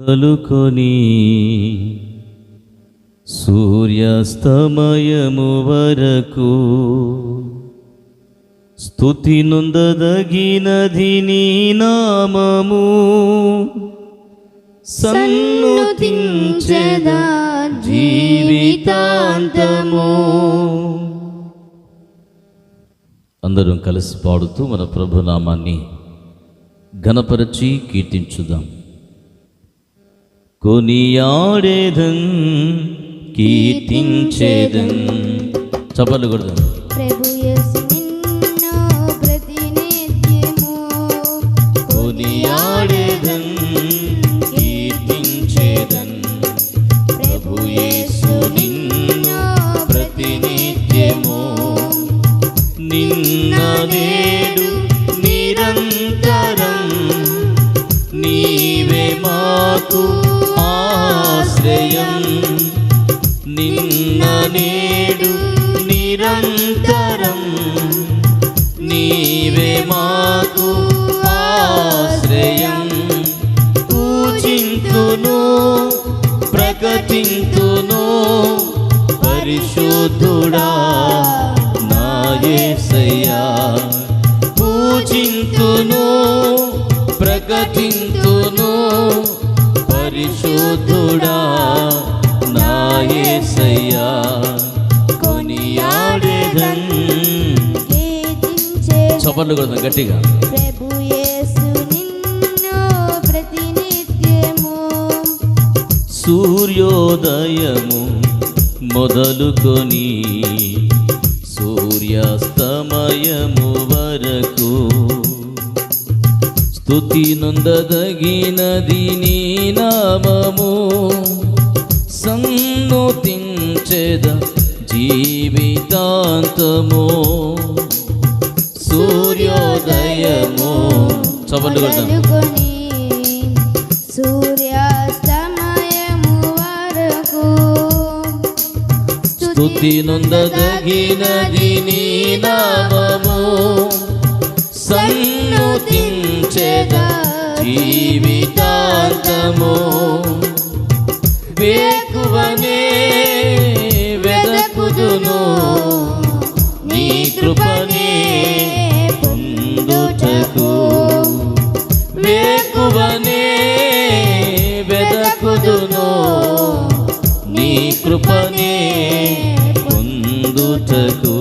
మొదలుకొని సూర్యాస్తమయము వరకు స్తుతి నొందదగినది నీ నామము. సన్నుతించెదా జీవితాంతము. అందరం కలిసి పాడుతూ మన ప్రభునామాన్ని ఘనపరచి కీర్తించుదాం. కొనియాడేదన్ కీర్తించేదన్. చప్పట్లు కొడదాం. ప్రభు యేసు నిన్ను ప్రతినిత్యము కొనియాడేదన్ కీర్తించేదన్. ప్రభు యేసు నిన్ను ప్రతినిత్యము. నిన్న నేడు నిరంతరం నీవే మాకు ఆశ్రయం. నిన్న నేడు నిరంతరం నీవే మాకు ఆశ్రయం. పూజింతును ప్రకటింతును పరిశుద్ధుడా నా యేసయ్యా. పూజింతును ప్రకటింతును పరిశుద్ధుడా నా యేసయ్యా. కొనియాడేదన్. చప్పట్లు కొడదాం గట్టిగా. ప్రభు యేసు నిన్ను ప్రతినిత్యము సూర్యోదయము మొదలుకొని సూర్యాస్తమయము వరకు స్తుతి నొందదగినది నీ నామము. సన్నుతించెద జీవితాంతము. సూర్యోదయము చప్పట్లు కొడదాం. మొదలుకొని సూర్యాస్తమయము వరకు స్తుతి నొందదగినది నీ నామము. సన్నుతించెద జీవితాంతము. వేకువనే వెదకుదును నీ కృపనే పొందుటకు. వేకువనే వెదకుదును నీ కృపనే పొందుటకు.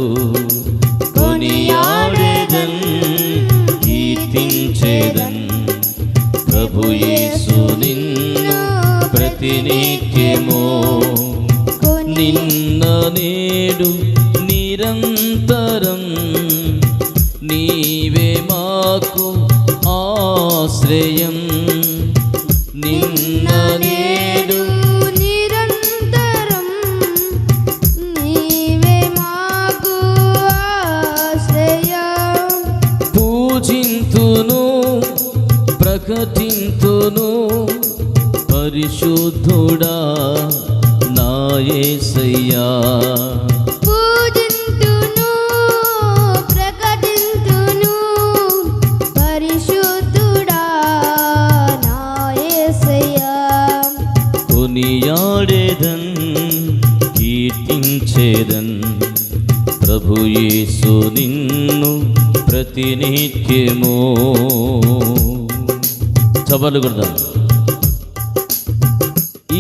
కొనియాడేదన్ కీర్తించేదన్. ప్రభు యేసు నిన్ను ప్రతినిత్యము. నిన్న నేడు నిరంతరం నీవే మాకు ఆశ్రయం. నిన్న నేడు నిరంతరం నీవే మాకు ఆశ్రయం. పూజింతును ప్రకటింతును పరిశుద్ధుడా నా యేసయ్యా. పూజింతును ప్రకటింతును పరిశుద్ధుడా నా యేసయ్యా. కొనియాడేదన్ కీర్తించేదన్. ప్రభు యేసు నిన్ను ప్రతినిత్యము. చప్పట్లు కొడదాం.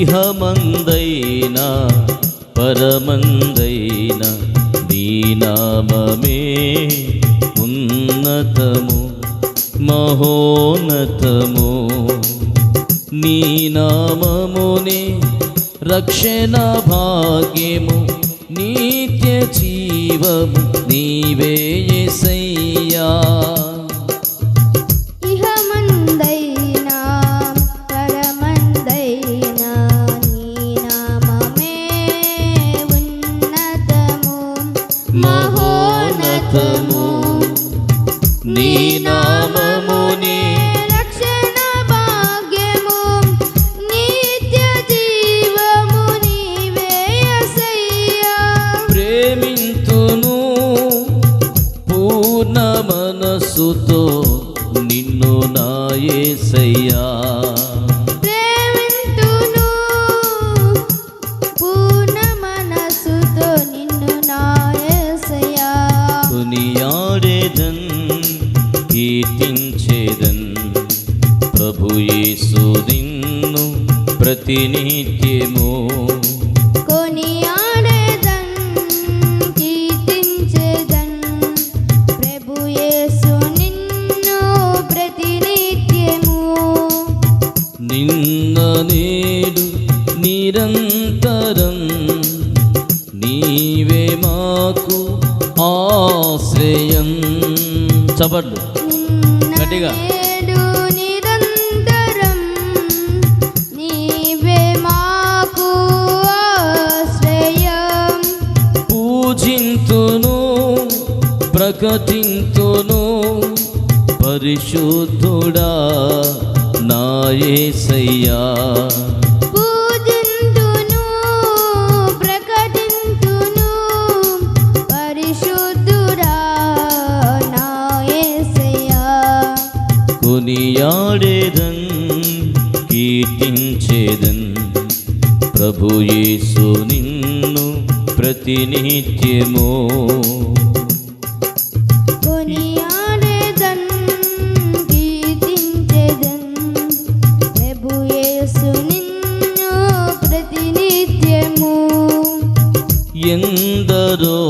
ఇహమందైనా పరమందైనా నీ నామమే ఉన్నతము మహోన్నతము. నీ నామమునే రక్షణ భాగ్యము నిత్య జీవము నీవే యేసయ్యా. ఇహమందైనా పరమందైనా నీ నామమే ఉన్నతము మహోన్నతము. నీ నామమునే రక్షణ భాగ్యము నిత్య జీవము నీవే యేసయ్యా. ప్రేమింతును పూర్ణ మనసుతో నిన్ను నా యేసయ్యా. ప్రేమింతును ప్రతినిత్యము కొనియాడేదన్ కీర్తించేదన్ ప్రభు యేసు నిన్ను ప్రతినిత్యము నిన్న నేడు నిరంతరం నీవే మాకు ఆశ్రయం. చపడ్డు గట్టిగా. నేడు నిరంతరం నీవే మాకు ఆశ్రయం. పూజింతును ప్రకటింతును పరిశుద్ధుడా నా యేసయ్యా. పూజింతును ప్రకటింతును పరిశుద్ధుడా నా యేసయ్యా. కొనియాడేదన్ కీర్తించేదన్ ప్రభు యేసు నిన్ను ప్రతినిత్యము. కొనియాడేదన్ కీర్తించేదన్ ప్రభు యేసు నిన్ను ప్రతినిత్యము. ఎందరో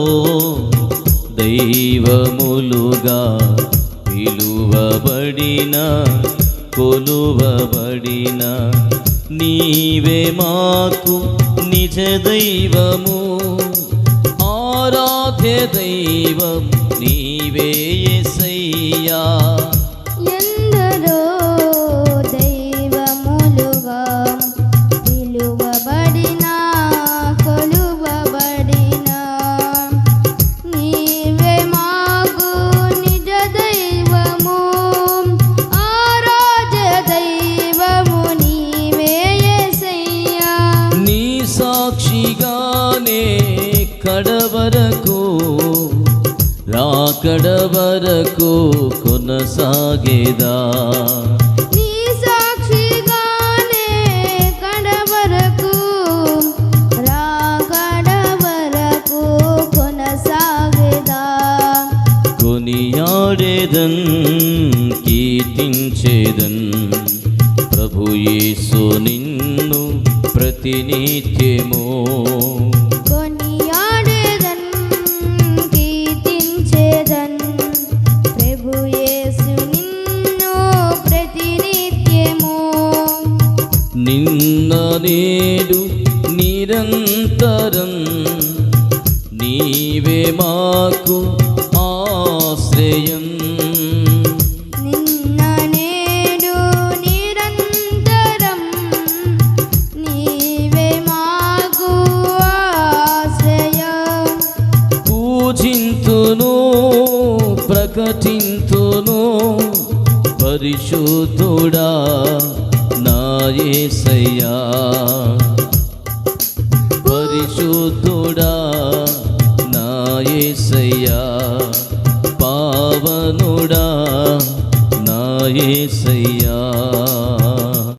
దైవములుగా పిలువబడిన కొలువబడిన నీవే మాకు నిజ దైవము. ఆరాధ్య దైవం నీవే యేసయ్యా. ఎందరో దైవములుగా పిలువబడిన కొలువబడిన నీవే మాకు నిజ దైవము. ఆరాధ్య దైవము నీవే యేసయ్యా. నీ సాక్షిగానే కడవరకు రాకడ వరకు కొనసాగేదా. నీ సాక్షిగానే కడవరకు రాకడ వరకు కొనసాగేదా. కొనియాడేదన్ కీర్తించేదన్ ప్రభు యేసు నిన్ను ప్రతినిత్యము. కొనియాడేదన్ కీర్తించేదన్ ప్రభు యేసు నిన్ను ప్రతినిత్యము. నిన్న నేడు నిరంతరం నీవే మాకు ఆశ్రయం. నిన్న నేడు నిరంతరం నీవే మాకు ఆశ్రయం. పూజింతును ప్రకటింతును పరిశుద్ధుడా నా యేసయ్యా. పరిశుద్ధుడా నా యేసయ్యా. పావనుడా నా యేసయ్యా.